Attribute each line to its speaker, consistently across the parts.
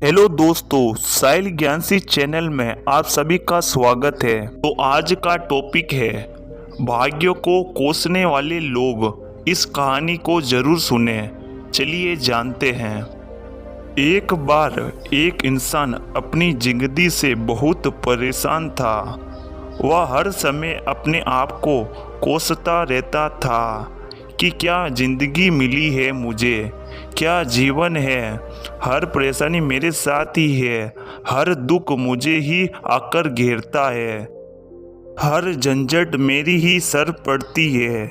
Speaker 1: Hello दोस्तों, साहिल ज्ञानसी channel में आप सभी का स्वागत है। तो आज का टॉपिक है भाग्य को कोसने वाले लोग। इस कहानी को जरूर सुने। चलिए जानते हैं। एक बार एक इंसान अपनी जिंदगी से बहुत परेशान था। वह हर समय अपने आप को कोसता रहता था कि क्या जिंदगी मिली है मुझे, क्या जीवन है। हर परेशानी मेरे साथ ही है, हर दुख मुझे ही आकर घेरता है, हर झंझट मेरी ही सर पड़ती है।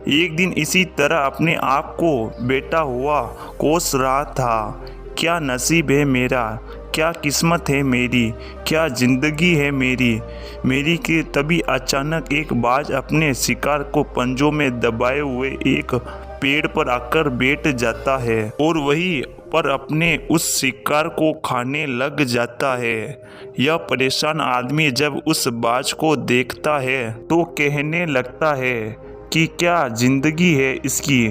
Speaker 1: एक दिन इसी तरह अपने आप को बैठा हुआ कोस रहा था। क्या नसीब है मेरा, क्या किस्मत है मेरी, क्या जिंदगी है मेरी कि तभी अचानक एक बाज अपने शिकार को पंजों में दबाए हुए एक पेड़ पर आकर बैठ जाता है और वहीं पर अपने उस शिकार को खाने लग जाता है। यह परेशान आदमी जब उस बाज को देखता है तो कहने लगता है कि क्या जिंदगी है इसकी,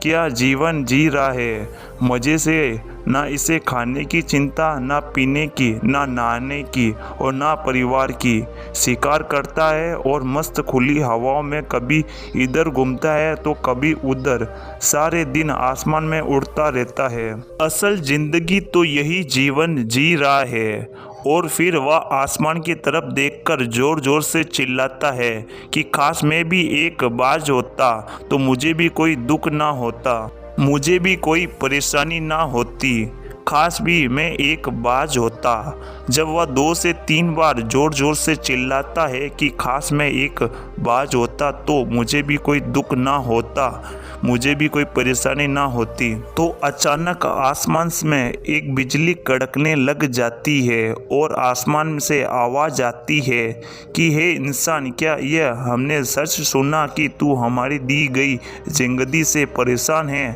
Speaker 1: क्या जीवन जी रहा है मज़े से। ना इसे खाने की चिंता, ना पीने की, ना नहाने की और ना परिवार की। शिकार करता है और मस्त खुली हवाओं में कभी इधर घूमता है तो कभी उधर। सारे दिन आसमान में उड़ता रहता है। असल जिंदगी तो यही जीवन जी रहा है। और फिर वह आसमान की तरफ देखकर जोर जोर से चिल्लाता है कि काश मैं भी एक बाज होता तो मुझे भी कोई दुख ना होता, मुझे भी कोई परेशानी ना होती। काश भी मैं एक बाज होता। जब वह 2 से 3 बार जोर जोर से चिल्लाता है कि काश मैं एक बाज होता तो मुझे भी कोई दुख ना होता, मुझे भी कोई परेशानी ना होती, तो अचानक आसमान में एक बिजली कड़कने लग जाती है और आसमान से आवाज़ आती है कि हे इंसान, क्या यह हमने सच सुना कि तू हमारी दी गई जिंदगी से परेशान है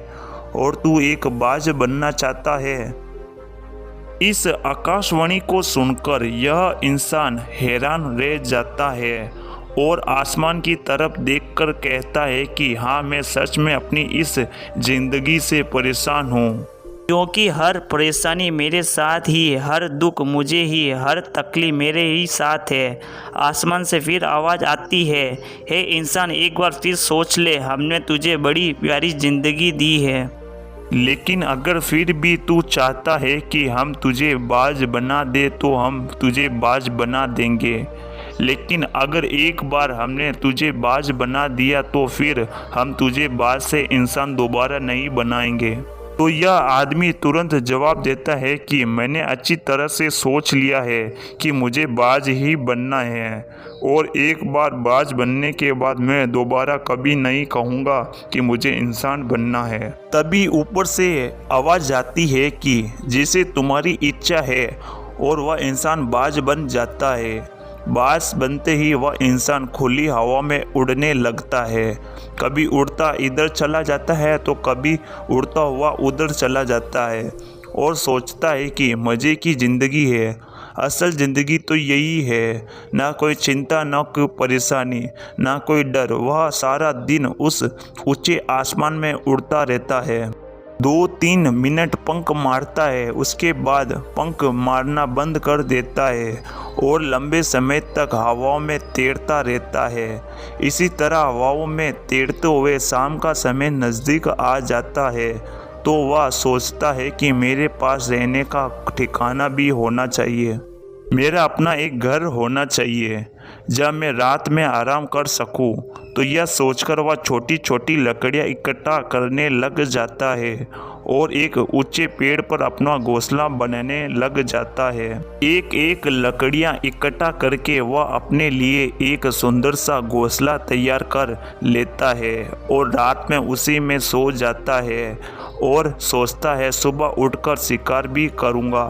Speaker 1: और तू एक बाज बनना चाहता है। इस आकाशवाणी को सुनकर यह इंसान हैरान रह जाता है और आसमान की तरफ देखकर कहता है कि हाँ, मैं सच में अपनी इस जिंदगी से परेशान हूँ,
Speaker 2: क्योंकि हर परेशानी मेरे साथ ही, हर दुख मुझे ही, हर तकलीफ मेरे ही साथ है। आसमान से फिर आवाज़ आती है, हे इंसान, एक बार फिर सोच ले, हमने तुझे बड़ी प्यारी ज़िंदगी दी है।
Speaker 1: लेकिन अगर फिर भी तू चाहता है कि हम तुझे बाज बना दे तो हम तुझे बाज बना देंगे। लेकिन अगर एक बार हमने तुझे बाज बना दिया तो फिर हम तुझे बाज से इंसान दोबारा नहीं बनाएंगे। तो यह आदमी तुरंत जवाब देता है कि मैंने अच्छी तरह से सोच लिया है कि मुझे बाज ही बनना है और एक बार बाज बनने के बाद मैं दोबारा कभी नहीं कहूँगा कि मुझे इंसान बनना है। तभी ऊपर से आवाज़ आती है कि जैसे तुम्हारी इच्छा है और वह इंसान बाज बन जाता है। बाज बनते ही वह इंसान खुली हवा में उड़ने लगता है। कभी उड़ता इधर चला जाता है तो कभी उड़ता हुआ उधर चला जाता है और सोचता है कि मज़े की ज़िंदगी है। असल ज़िंदगी तो यही है, ना कोई चिंता, ना कोई परेशानी, ना कोई डर। वह सारा दिन उस ऊंचे आसमान में उड़ता रहता है। 2-3 मिनट पंख मारता है, उसके बाद पंख मारना बंद कर देता है और लंबे समय तक हवाओं में तैरता रहता है। इसी तरह हवाओं में तैरते हुए शाम का समय नज़दीक आ जाता है तो वह सोचता है कि मेरे पास रहने का ठिकाना भी होना चाहिए, मेरा अपना एक घर होना चाहिए जब मैं रात में आराम कर सकूं। तो यह सोचकर वह छोटी छोटी लकड़ियां इकट्ठा करने लग जाता है और एक ऊंचे पेड़ पर अपना घोंसला बनाने लग जाता है। एक एक लकड़ियां इकट्ठा करके वह अपने लिए एक सुंदर सा घोंसला तैयार कर लेता है और रात में उसी में सो जाता है और सोचता है सुबह उठकर शिकार भी करूँगा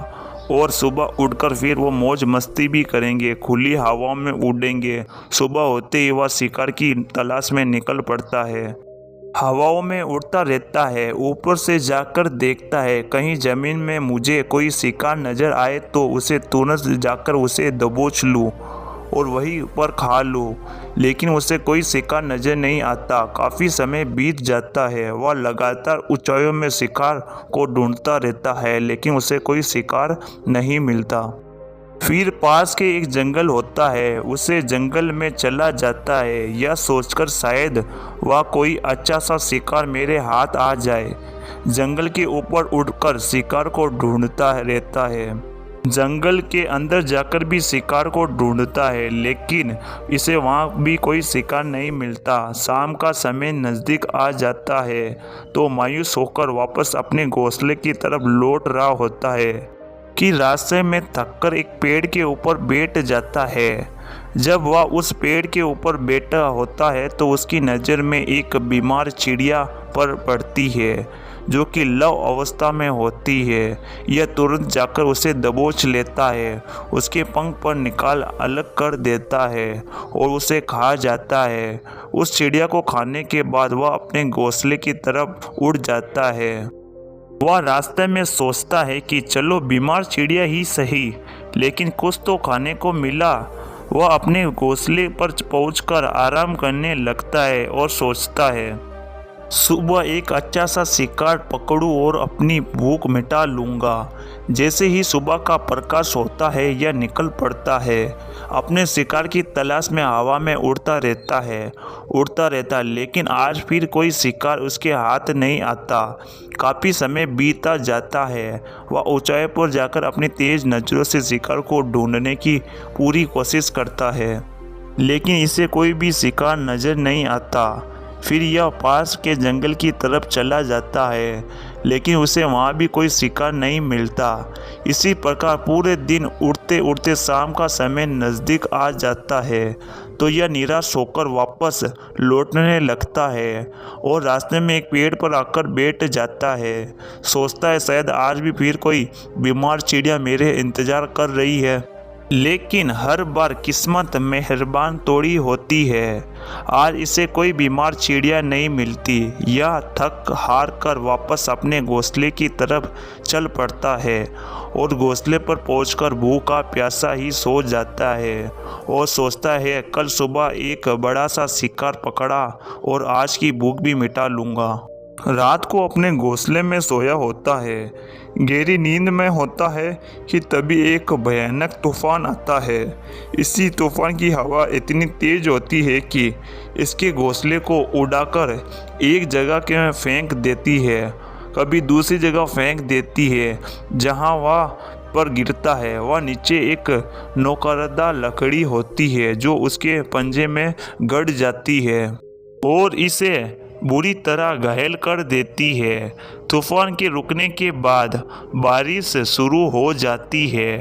Speaker 1: और सुबह उठकर फिर वो मौज मस्ती भी करेंगे, खुली हवाओं में उड़ेंगे। सुबह होते ही वह शिकार की तलाश में निकल पड़ता है। हवाओं में उड़ता रहता है, ऊपर से जाकर देखता है कहीं ज़मीन में मुझे कोई शिकार नज़र आए तो उसे तुरंत जाकर उसे दबोच लूँ और वहीं पर खा लूँ, लेकिन उसे कोई शिकार नजर नहीं आता। काफ़ी समय बीत जाता है। वह लगातार ऊंचाइयों में शिकार को ढूंढता रहता है, लेकिन उसे कोई शिकार नहीं मिलता। फिर पास के एक जंगल होता है, उसे जंगल में चला जाता है, यह सोचकर शायद वह कोई अच्छा सा शिकार मेरे हाथ आ जाए। जंगल के ऊपर उड़कर शिकार को ढूंढता रहता है। जंगल के अंदर जाकर भी शिकार को ढूंढता है, लेकिन इसे वहाँ भी कोई शिकार नहीं मिलता। शाम का समय नज़दीक आ जाता है तो मायूस होकर वापस अपने घोंसले की तरफ लौट रहा होता है कि रास्ते में थककर एक पेड़ के ऊपर बैठ जाता है। जब वह उस पेड़ के ऊपर बैठा होता है तो उसकी नज़र में एक बीमार चिड़िया पर पड़ती है, जो कि लव अवस्था में होती है। यह तुरंत जाकर उसे दबोच लेता है, उसके पंख पर निकाल अलग कर देता है और उसे खा जाता है। उस चिड़िया को खाने के बाद वह अपने घोंसले की तरफ उड़ जाता है। वह रास्ते में सोचता है कि चलो बीमार चिड़िया ही सही, लेकिन कुछ तो खाने को मिला। वह अपने घोंसले पर पहुंचकर आराम करने लगता है और सोचता है, सुबह एक अच्छा सा शिकार पकड़ूं और अपनी भूख मिटा लूँगा। जैसे ही सुबह का प्रकाश होता है, यह निकल पड़ता है। अपने शिकार की तलाश में हवा में उड़ता रहता, लेकिन आज फिर कोई शिकार उसके हाथ नहीं आता। काफ़ी समय बीता जाता है। वह ऊंचाई पर जाकर अपनी तेज नज़रों से शिकार को ढूंढने की पूरी कोशिश करता है, लेकिन इसे कोई भी शिकार नज़र नहीं आता। फिर यह पास के जंगल की तरफ चला जाता है, लेकिन उसे वहाँ भी कोई शिकार नहीं मिलता। इसी प्रकार पूरे दिन उड़ते उड़ते शाम का समय नज़दीक आ जाता है तो यह निराश होकर वापस लौटने लगता है और रास्ते में एक पेड़ पर आकर बैठ जाता है। सोचता है शायद आज भी फिर कोई बीमार चिड़िया मेरे इंतज़ार कर रही है, लेकिन हर बार किस्मत मेहरबान थोड़ी होती है। आज इसे कोई बीमार चिड़िया नहीं मिलती। यह थक हार कर वापस अपने घोंसले की तरफ चल पड़ता है और घोंसले पर पहुंचकर भूखा प्यासा ही सो जाता है और सोचता है कल सुबह एक बड़ा सा शिकार पकड़ा और आज की भूख भी मिटा लूँगा। रात को अपने घोंसले में सोया होता है, गहरी नींद में होता है कि तभी एक भयानक तूफान आता है। इसी तूफान की हवा इतनी तेज होती है कि इसके घोंसले को उड़ाकर एक जगह के में फेंक देती है, कभी दूसरी जगह फेंक देती है। जहां वह पर गिरता है वह नीचे एक नोकरदा लकड़ी होती है जो उसके पंजे में गड़ जाती है और इसे बुरी तरह घायल कर देती है। तूफान के रुकने के बाद बारिश शुरू हो जाती है।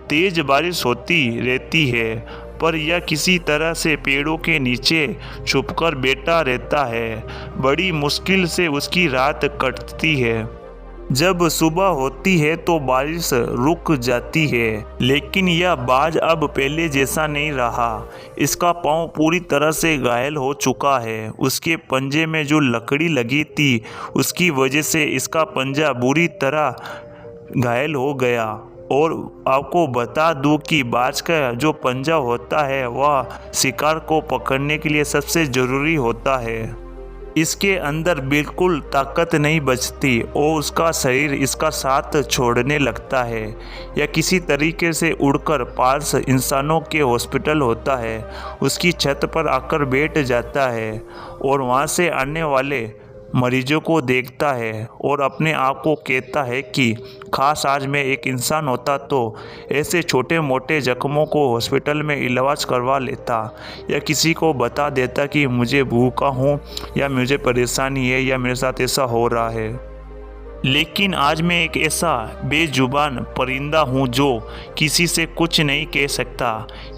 Speaker 1: तेज बारिश होती रहती है, पर यह किसी तरह से पेड़ों के नीचे छुपकर बैठा रहता है। बड़ी मुश्किल से उसकी रात कटती है। जब सुबह होती है तो बारिश रुक जाती है, लेकिन यह बाज अब पहले जैसा नहीं रहा। इसका पाँव पूरी तरह से घायल हो चुका है। उसके पंजे में जो लकड़ी लगी थी उसकी वजह से इसका पंजा बुरी तरह घायल हो गया। और आपको बता दूं कि बाज का जो पंजा होता है वह शिकार को पकड़ने के लिए सबसे ज़रूरी होता है। इसके अंदर बिल्कुल ताकत नहीं बचती और उसका शरीर इसका साथ छोड़ने लगता है। या किसी तरीके से उड़कर पास इंसानों के हॉस्पिटल होता है, उसकी छत पर आकर बैठ जाता है और वहाँ से आने वाले मरीजों को देखता है और अपने आप को कहता है कि खास आज मैं एक इंसान होता तो ऐसे छोटे मोटे जख्मों को हॉस्पिटल में इलाज करवा लेता, या किसी को बता देता कि मुझे भूखा हूँ या मुझे परेशानी है या मेरे साथ ऐसा हो रहा है। लेकिन आज मैं एक ऐसा बेजुबान परिंदा हूँ जो किसी से कुछ नहीं कह सकता,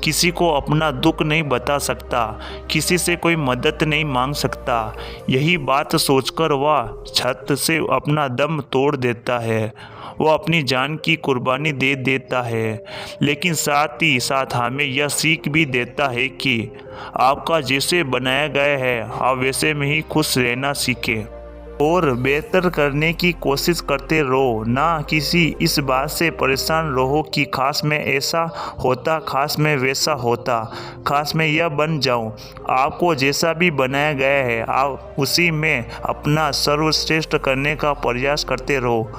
Speaker 1: किसी को अपना दुख नहीं बता सकता, किसी से कोई मदद नहीं मांग सकता। यही बात सोचकर वह छत से अपना दम तोड़ देता है। वह अपनी जान की कुर्बानी दे देता है, लेकिन साथ ही साथ हमें यह सीख भी देता है कि आपका जैसे बनाया गया है आप वैसे में ही खुश रहना सीखें। और बेहतर करने की कोशिश करते रहो, ना किसी इस बात से परेशान रहो कि काश में ऐसा होता, काश में वैसा होता, काश में यह बन जाऊं। आपको जैसा भी बनाया गया है आप उसी में अपना सर्वश्रेष्ठ करने का प्रयास करते रहो।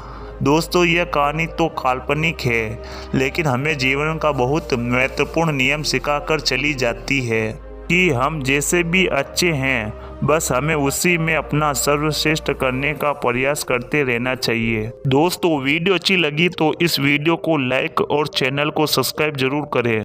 Speaker 1: दोस्तों, यह कहानी तो काल्पनिक है, लेकिन हमें जीवन का बहुत महत्वपूर्ण नियम सिखाकर चली जाती है कि हम जैसे भी अच्छे हैं, बस हमें उसी में अपना सर्वश्रेष्ठ करने का प्रयास करते रहना चाहिए। दोस्तों, वीडियो अच्छी लगी तो इस वीडियो को लाइक और चैनल को सब्सक्राइब जरूर करें।